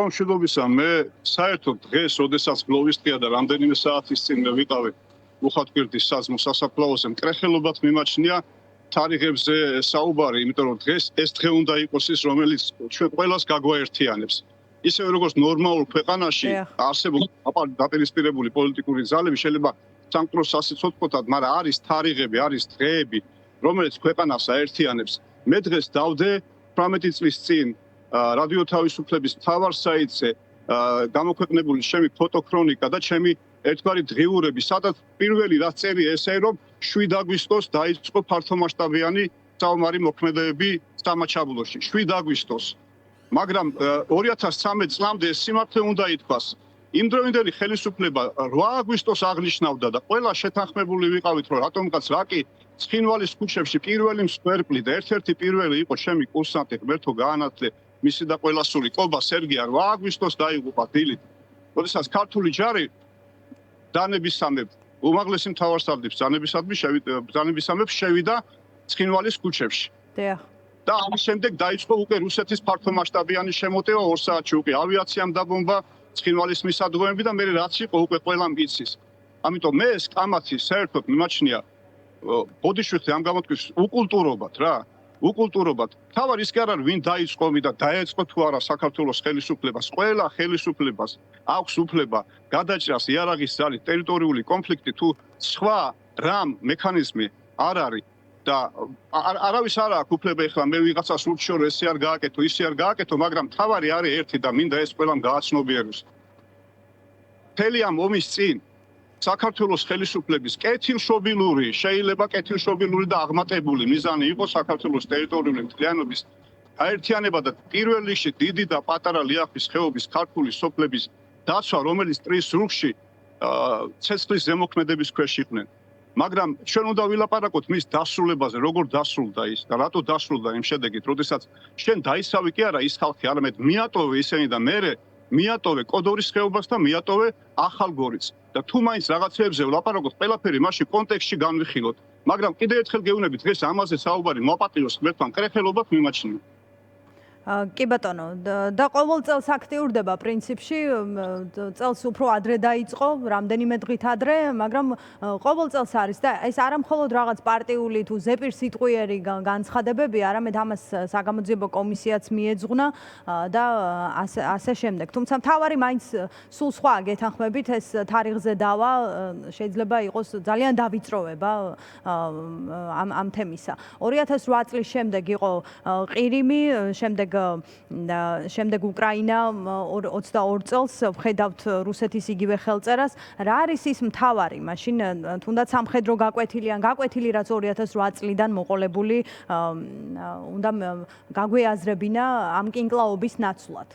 მშვიდობისა, მე საერთოდ დღეს, როდესაც გლოვის დღეა და რამდენიმე საათის წინ მე ვიყავი უხატკვირდის საზმო სასაფლაოზე, მკრეხელობად მიმაჩნია თარიღებზე საუბარი, იმიტომ რომ დღეს ეს დღე უნდა იყოს ის, რომელიც ჩვენ ყველას გაგვაერთიანებს. ისევე როგორც ნორმალურ ქვეყანაში არსებობს დაპირისპირებული პოლიტიკური ძალები, შეიძლება სამყაროს სასიცოცხლოდ, მაგრამ არის თარიღები, არის დღეები, რომელიც ქვეყანას აერთიანებს. მე დღეს დავდე 18 წლის წინ რადიო თავისუფლების მთავარ საიტზე გამოქვეყნებული ჩემი ფოტოქრონიკა და ჩემი ერთგვარი დღიურები, სადაც პირველი რაც წერია ესეა, რომ 7 აგვისტოს დაიწყო ფართომასშტაბიანი საომარი მოქმედებები სამაჩაბლოში. 7 აგვისტოს. მაგრამ 2013 წლამდე ეს სიმართლე უნდა ითქვას. იმდროინდელი ხელისუფლება 8 აგვისტოს აღნიშნავდა და ყველა შეთანხმებული ვიყავით, რომ რატომღაც რაკი ცხინვალის ქუჩებში პირველი მსხვერპლი და ერთ-ერთი პირველი იყო ჩემი კურსანტი ღმერთო გაანათლე მისი და ყველასული კობა სერგია 8 აგვისტოს დაიღუპა დილით. როდესაც ქართული ჯარი ბრძანებისამებრ უმაღლესი მთავარსარდლის ბრძანებისამებრ შევიდა ცხინვალის ქუჩებში. და ამის შემდეგ დაიწყო უკვე რუსეთის ფართომასშტაბიანი შემოტევა 2 საათში უკვე ავიაციამ დაბომბა ცხინვალის მისადგომები და მე რაც იყო უკვე ყველამ იცის. ამიტომ მე ეს კამათი საერთოდ მიმაჩნია ბოდიშვიხი ამ გამოთქმის უკულტურობად რა. უკულტურობად. თავარ ის კი არ არის ვინ დაიწყო ომი და დაეწყო თუ არა საქართველოს ხელისუფლებას. ყველა ხელისუფლებას აქვს უფლება გადაჭრას იარაღის ძალით ტერიტორიული კონფლიქტი თუ სხვა რამ მექანიზმი არ არის და არავის არ აქვს უფლება ეხლა მე ვიღაცას ურჩიო ესე არ გააკეთო, ისე არ გააკეთო, მაგრამ თავარი არის ერთი და მინდა ეს ყველამ გააცნობიეროს. მთელი ამ ომის წინ საქართველოს ხელისუფლების კეთილშობილური, შეიძლება კეთილშობილური და აღმატებული მიზანი იყო საქართველოს ტერიტორიული მთლიანობის აერთიანება და პირველ რიგში დიდი და პატარა ლიახვის ხეობის ქართული სოფლების დაცვა, რომელიც ტრის რუხში ცეცხლის ზემოქმედების ქვეშ იყვნენ. მაგრამ ჩვენ უნდა ვილაპარაკოთ მის დასრულებაზე, როგორ დასრულდა ის და რატო დასრულდა იმ შედეგით, როდესაც შენ დაისავი კი არა ის ხალხი, არამედ მიატოვე ისინი და მე მიატოვე კოდორის ხეობას და მიატოვე ახალგორიც. და თუ მაინც რაღაცეებზე ვლაპარაკოთ, ყველაფერი მასში კონტექსტში განვიხილოთ. მაგრამ კიდევ ერთხელ გეუბნებით, დღეს ამაზე საუბარი მოპატიოს ღმერთთან კრეხელობად მიმაჩნია. კი ბატონო, და ყოველ წელს აქტიურდება პრინციპში, წელს უფრო ადრე დაიწყო, რამდენიმე დღით ადრე, მაგრამ ყოველ წელს არის და ეს არა მხოლოდ რაღაც პარტიული თუ ზეპირსიტყვიერი განცხადებები, არამედ ამას საგამოძიებო კომისიაც მიეძღვნა და ასე შემდეგ. თუმცა მთავარი მაინც სულ სხვა გეთანხმებით ეს თარიღზე დავა შეიძლება იყოს ძალიან დავიწროვება ამ თემისა. 2008 წლის შემდეგ იყო ყირიმი, შემდეგ უკრაინა 22 წელს ვხედავთ რუსეთის იგივე ხელწერას. რა არის ის მთავარი? მაშინ თუნდაც სამხედრო გაკვეთილი რაც 2008 წლიდან მოყოლებული უნდა გაგვეაზრებინა ამ კინკლაობის ნაცვლად.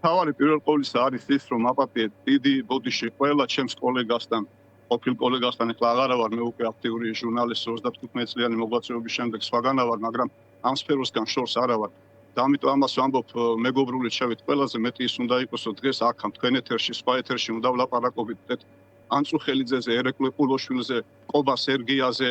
თავარი პირველ ყოვლისა არის ის, რომ აპატიეთ დიდი ბოდიში ყველა ჩემს კოლეგასთან, ყოფილ კოლეგასთან, ეხლა აღარა ვარ, მე უკვე აქტიური ჟურნალისტი 35 წლიანი მოღვაწეობის შემდეგ სხვაგანა ვარ, მაგრამ ამ სფეროსგან შორს არა ვარ. და ამიტომ ამას ვამბობ მეგობრული ჩავით ყველაზე მეტი ის უნდა იყოს, რომ დღეს აქ თქვენ ეთერში, სხვა ეთერში უნდა ვლაპარაკობთ ანწუხელიძეზე, ერეკლე ყულოშვილზე, ყობა სერგიაზე,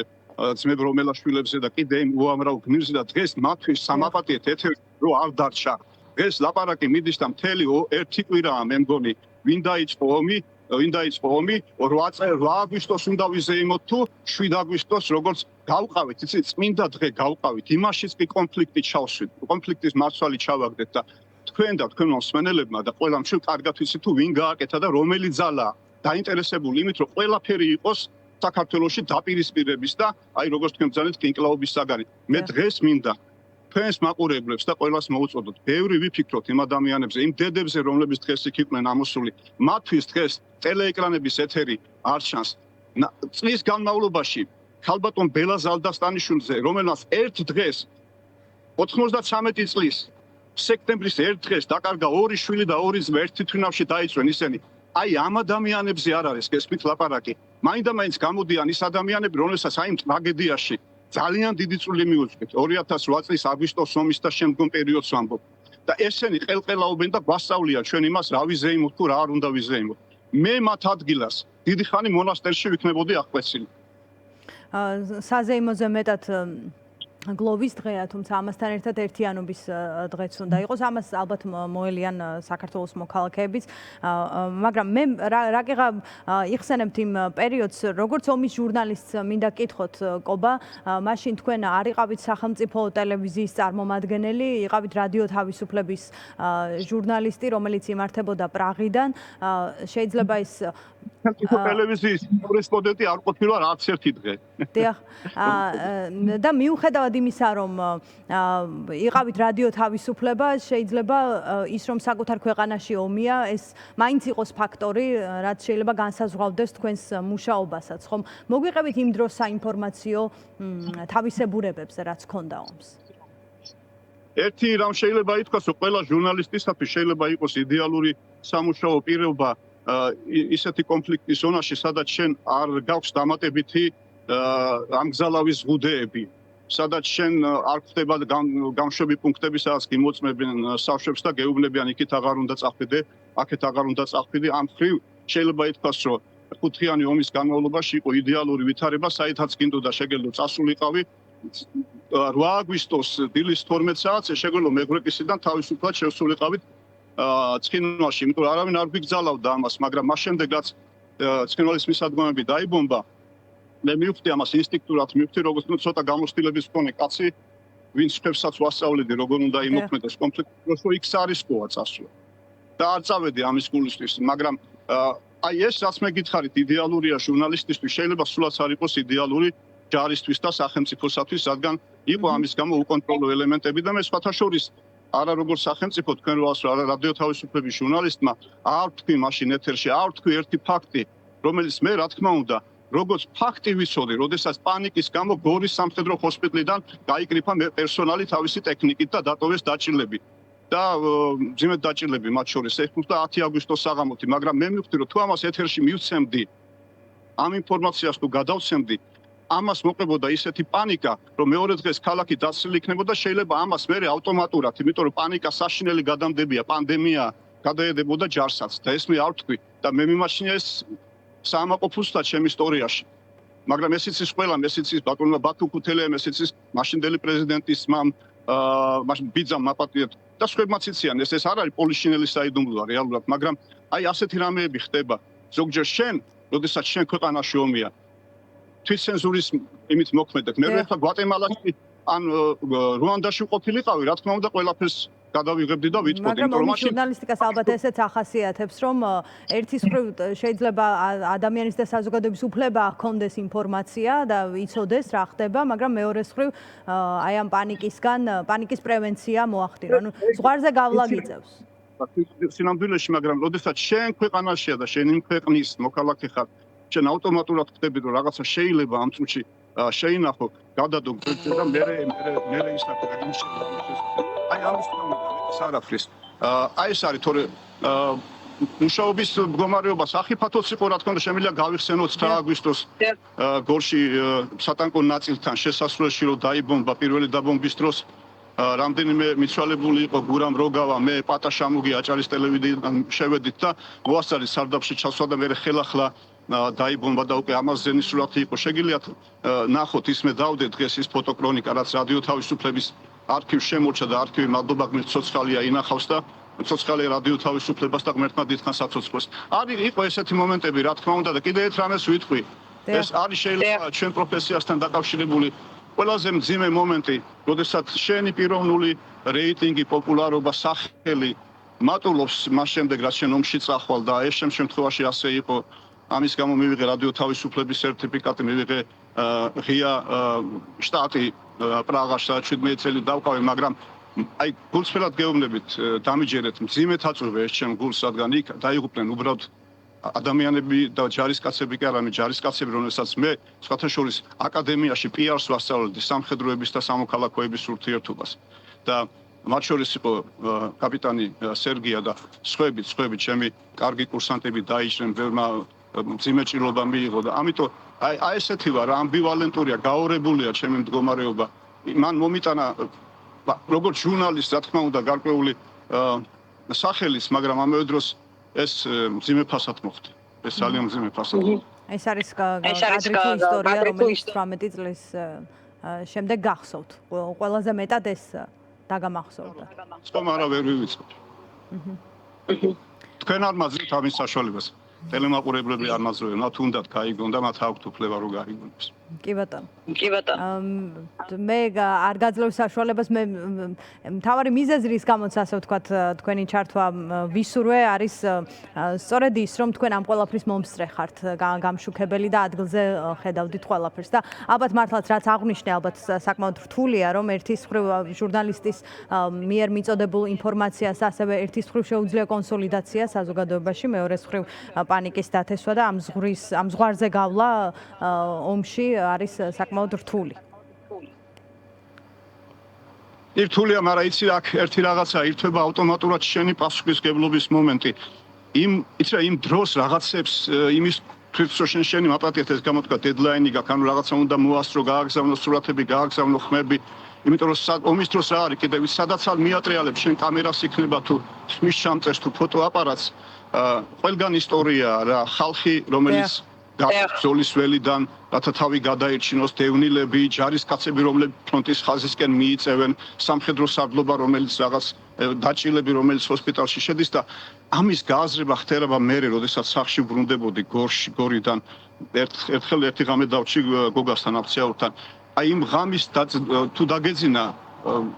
ძმებ რომელაშვილებზე და კიდე იმ უამრავ გმირზე და დღეს მათთვის სამაპატიეთ ეთერი რო არ დარჩა. დღეს ლაპარაკი მიდის და მთელი ერთი კვირაა მე მგონი, ვინ დაიწყო ომი 8 აგვისტოს უნდა ვიზეიმოთ თუ 7 აგვისტოს როგორც გავყავით, იცით, წმინდა დღე გავყავით, იმაშიც კი კონფლიქტი ჩავშვით, კონფლიქტის მარცვალი ჩავაგდეთ და თქვენ და თქვენ მსმენელებმა და ყველამ შევ კარგად ვიცით თუ ვინ გააკეთა და რომელი ძალა დაინტერესებული იმით, რომ ყველაფერი იყოს საქართველოში დაპირისპირების და აი როგორც თქვენ ბრძანეთ კინკლაობის საგანი. მე დღეს მინდა თქვენს მაყურებლებს და ყველას მოუწოდოთ, ბევრი ვიფიქროთ იმ ადამიანებზე, იმ დედებზე, რომლებიც დღეს იქ იყვნენ ამოსული. მათთვის დღეს ტელეეკრანების ეთერი არ ჩანს. წლის განმავლობაში ქალბატონ ბელა ზალდასტანიშვილზე, რომელმაც ერთ დღეს 93 წლის სექტემბრის ერთ დღეს დაკარგა 2 შვილი და 2 ძმა ერთი თვინავში დაიწვენ ისინი. აი ამ ადამიანებზე არ არის გესმით ლაპარაკი. მაინდა-მაინც გამოდიან ის ადამიანები, რომელსაც აი ამ ტრაგედიაში ძალიან დიდი წვლილი მიუძღვით 2008 წლის აგვისტოს ომის და შემდგომ პერიოდს ვამბობ. და ესენი ყელყელაობენ და გვასწავლია ჩვენ იმას რა ვიზეიმოთ თუ რა არ უნდა ვიზეიმოთ. მე მათ ადგილას დიდი ხანი მონასტერში ვიქნებოდი აღკვეცილი. საზეიმოზე მეტად გლოვის დღეა, თუმცა ამასთან ერთად ერთიანობის დღეც უნდა იყოს. ამას ალბათ მოელიან საქართველოს მოქალაქეებიც. მაგრამ მე რაკეღა იხსენებთ იმ პერიოდს, როგორც ომის ჟურნალისტს მინდა კითხოთ, კობა, მაშინ თქვენ არ იყავით სახელმწიფო ტელევიზიის წარმომადგენელი, იყავით რადიო თავისუფლების ჟურნალისტი, რომელიც იმართებოდა პრაღიდან. შეიძლება ის სახელმწიფო ტელევიზიის კორესპონდენტი არ ყოფილა არც ერთი დღე. დიახ. და მიუხედავად იმისა, რომ იყავით რადიო თავისუფლება, შეიძლება ის რომ საკუთარ ქვეყანაში ომია, ეს მაინც იყოს ფაქტორი, რაც შეიძლება განსაზღვრავდეს თქვენს მუშაობასაც, ხომ? მოგვიყევით იმ დროს საინფორმაციო თავისებურებებზე, რაც ჰქონდა ომს. ერთი რამ შეიძლება ითქვას, რომ ყველა ჟურნალისტისათვის შეიძლება იყოს იდეალური სამუშაო პირობა ისეთი კონფლიქტის ზონაში, სადაც შენ არ გაქვს დამატებითი ამგზალავის ზღუდეები, სადაც შენ არ ხდება გამშვები პუნქტები, სადაც გიმოწმებენ სავშვებს და გეუბნებიან იქით აღარ უნდა წახვიდე, აქეთ აღარ უნდა წახვიდე. ამ ხრივ შეიძლება ითქვას, რომ ხუთიანი ომის განმავლობაში იყო იდეალური ვითარება, საითაც გინდოდა შეგელო წასულიყავი 8 აგვისტოს დილის 12 საათზე შეგელო მეგვრეკისიდან თავისუფლად შევსულიყავით ცხინვალში, იმიტომ რომ არავინ არ გვიგზავნდა ამას, მაგრამ მას შემდეგ რაც ცხინვალის მისადგომები დაიბომბა, მე მივხვდი ამას ინსტინქტურად, მივხვდი როგორც ცოტა გამოცდილების მქონე კაცი, ვინც ხებსაც ვასწავლედი, როგორ უნდა იმოქმედოს კონფლიქტში, რომ იქ სარისკოა წასვლა. და არ წავედი ამის გულისთვის, მაგრამ აი ეს რაც მე გითხარით, იდეალურია ჟურნალისტისთვის, შეიძლება სულაც არ იყოს იდეალური ჯარისთვის და სახელმწიფოსათვის, რადგან იყო ამის გამო უკონტროლო ელემენტები და მე სხვათა შორის არა როგორც სახელმწიფო თქვენ როას რადიო თავისუფლების ჟურნალისტმა არ ვთქვი მაშინ ეთერში, არ ვთქვი ერთი ფაქტი, რომელიც მე რა თქმა უნდა როგორც ფაქტი ვიცოდი, როდესაც პანიკის გამო გორის სამხედრო ჰოსპიტალიდან გაიკრიფა პერსონალი თავისი ტექნიკით და დატოვეს დაჭილები. და მძიმედ დაჭილები მათ შორის ეხმოდა 10 აგვისტოს საღამოთი, მაგრამ მე მივხვდი, რომ თუ ამას ეთერში მივცემდი, ამ ინფორმაციას თუ გადავცემდი, ამას მოყებოდა ისეთი პანიკა, რომ მეორე დღეს ქალაქი დაცლილი იქნებოდა, შეიძლება ამას მერე ავტომატურად, იმიტომ რომ პანიკა საშინელი გადამდებია, პანდემია გადაედებოდა ჯარსაც და ეს მე არ ვთქვი და მე მიმაჩნია ეს საამაყობ ჩემ ისტორიაში. მაგრამ ეს იცის ყველა, ეს იცის ბატონმა ბათუ ქუთელიამ, ეს იცის მაშინდელი პრეზიდენტის მამ, მაშინ ბიძამ მაპატიეთ და სხვებმაც იციან, ეს არ არის პოლიშინელის საიდუმლოა რეალურად, მაგრამ აი ასეთი რამეები ხდება. ზოგჯერ შენ, როდესაც შენ ქვეყანაში ომია, თვითცენზურის იმით მოქმედებ. მე ერთხელ გვატემალაში ან რუანდაში ყოფილიყავი, რა თქმა უნდა, ყველაფერს გადავიღებდი და ვიტყოდი, მაგრამ ომის ჟურნალისტიკას ალბათ ესეც ახასიათებს, რომ ერთის მხრივ შეიძლება ადამიანის და საზოგადოების უფლება ჰქონდეს ინფორმაცია და იცოდეს რა ხდება, მაგრამ მეორეს მხრივ აი ამ პანიკის პრევენცია მოახდინო. ანუ ზღვარზე გავლა გიწევს. სინამდვილეში, მაგრამ როდესაც შენ ქვეყანაშია და შენ იმ ქვეყნის მოქალაქე ხარ, შენ ავტომატურად ხდები, რომ რაღაცა შეიძლება ამ წუთში შეინახო, გადადო და მე ისახო აი ამის სარაფრის. აი ეს არის თორე მუშაობის მდგომარეობა სახიფათოც იყო, რა თქმა უნდა, შემიძლია გავიხსენოთ 9 აგვისტოს გორში სატანკო ნაწილთან შესასვლელში რომ დაიბომბა პირველი დაბომბვის დროს რამდენიმე მიცვალებული იყო გურამ როგავა, მე პატაშამუგი აჭარის ტელევიზიიდან შევედით და მოასწარი სარდაფში ჩასვლა და მე ხელახლა დაიბომბა და უკვე ამას ზენის სურათი იყო. შეგიძლიათ ნახოთ ის მე დავდე დღეს ის ფოტოკრონიკა, რაც რადიო თავისუფლების არქივს შემორჩა და არქივი მადლობა გმირთ ცოცხალია ინახავს და ცოცხალი რადიო თავისუფლებას და ღმერთმა დიდხანს აცოცხლოს. არის იყო ესეთი მომენტები, რა თქმა უნდა და კიდე ერთ რამეს ვიტყვი. ეს არის შეიძლება ჩვენ პროფესიასთან დაკავშირებული ყველაზე მძიმე მომენტი, როდესაც შენი პიროვნული რეიტინგი, პოპულარობა, სახელი მატულობს მას შემდეგ, რაც შენ ომში წახვალ და ეს შემთხვევაში ასე იყო. ამის გამო მივიღე რადიო თავისუფლების სერტიფიკატი, მივიღე ღია შტატი პრაღაში 17 წელი დავყავი, მაგრამ აი გულწრფელად გეუბნებით, დამიჯერეთ, მძიმედ აწვევ ეს ჩემ გულს, რადგან იქ დაიღუპნენ უბრალოდ ადამიანები და ჯარისკაცები კი არა, ჯარისკაცები, რომელსაც მე სხვათა შორის აკადემიაში პიარს ვასწავლედი სამხედროების და სამოქალაქოების ურთიერთობას. და მათ შორის იყო კაპიტანი სერგია და სხვები, ჩემი კარგი კურსანტები დაიჭრნენ, ბევრმა მძიმე ჭრილობა მიიღო და ამიტომ აი ესეთი ვარ, ამბივალენტურია, გაორებულია ჩემი მდგომარეობა. მან მომიტანა როგორც ჟურნალისტ, რა თქმა უნდა, გარკვეული სახელის, მაგრამ ამავე დროს ეს მძიმე ფასად მოხდა. ეს ძალიან მძიმე ფასად. ეს არის კადრითი ისტორია, რომელიც 18 წლის შემდეგ გახსოვთ? ყველაზე მეტად ეს დაგამახსოვდა. სხვა არა ვერ ვივიწყოთ. თქვენ არ მაძლევთ ამის საშუალებას. ტელემაყურებლები არ მაძლევენ, მათ უნდათ გაიგონ და მათ აქვთ უფლება რომ გაიგონოს. კი ბატონო. მე არ გაძლევ საშუალებას, მე მთავარი მიზეზი რის გამოც ასე ვთქვათ თქვენი ჩართვა ვისურვე არის სწორედ ის რომ თქვენ ამ ყველაფრის მომსწრე ხართ, გამშუქებელი და ადგილზე ხედავდით ყველაფერს და ალბათ მართლაც რაც აღვნიშნე ალბათ საკმაოდ რთულია რომ ერთის მხრივ ჟურნალისტის მიერ მიწოდებულ ინფორმაციას ასევე ერთის მხრივ შეუძლია კონსოლიდაცია საზოგადოებაში, მეორეს მხრივ პანიკის დათესვა და ამ ზღვარზე გავლა ომში არის საკმაოდ რთული. რთულია, მაგრამ იცი აქ ერთი რაღაცა ირთვება ავტომატურად შენი პასუხისგებლობის მომენტი. იმ დროს რაღაცებს იმის თვითშენ შენი მაპატიეთ ეს გამოთქვა დედლაინი გაქვს, ანუ რაღაცა უნდა მოასწრო, გააგზავნო სურათები, გააგზავნო ხმები. იმიტომ რომ ომის დროს რა არის კიდევ სადაც არ მიატრიალებს შენ კამერას იქნება თუ ხმის ჩამწერს თუ ფოტოაპარატს, ყველგან ისტორია რა, ხალხი რომელიც ბრძოლის ველიდან რათა თავი გადაირჩინოს, დევნილები, ჯარისკაცები, რომლებიც ფრონტის ხაზისკენ მიიწევენ, სამხედრო სარდლობა, რომელიც რაღაც დაჭილები, რომელიც ჰოსპიტალში შედის და ამის გააზრება ხდება მერე, როდესაც სახლში ბრუნდებოდი გორიდან ერთხელ ერთი ღამე დავჭი გოგასთან აფციაურთან. აი იმ ღამის თუ დაგეძინა,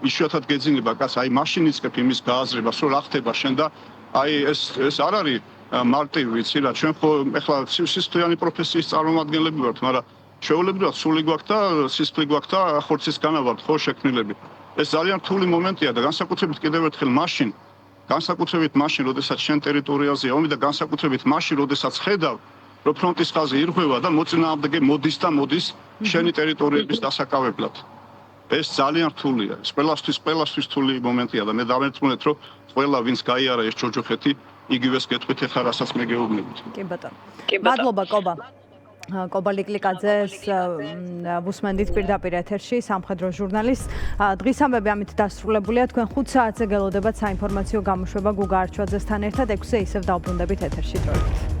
იშვიათად გეძინება კაცს, აი მაშინ იწყებ იმის გააზრებას, რომ რა ხდება შენ და აი ეს არ არის მარტივი ვიცი რა, ჩვენ ხო ეხლა სისხლიანი პროფესიის წარმომადგენლები ვართ, მაგრამ ჩვეულებრივად სული გვაქვს და სისხლი გვაქვს და ხორცის განავართ ხო შექმნილები. ეს ძალიან რთული მომენტია და განსაკუთრებით კიდევ ერთხელ მაშინ, როდესაც შენ ტერიტორიაზეა ომი და განსაკუთრებით მაშინ, როდესაც ხედავ, რომ ფრონტის ხაზი ირღვევა და მოწინააღმდეგე მოდის შენი ტერიტორიების დასაკავებლად. ეს ძალიან რთულია. ეს ყველასთვის რთული მომენტია და მე დავერწმუნეთ, რომ ყველა ვინც გაიარა ეს ჯოჯოხეთი იგივეს გეტყვით ახლა რასაც მე გეუბნებით. კი ბატონო. მადლობა კობა. კობა ლიკლიკაძეს ვუსმენდით პირდაპირ ეთერში სამხედრო ჟურნალისტს. დღის ამბები ამით დასრულებულია. თქვენ 5 საათზე გელოდებათ საინფორმაციო გამოშვება გუგა არჩვაძესთან ერთად 6-ზე ისევ დავბრუნდებით ეთერში დროებით.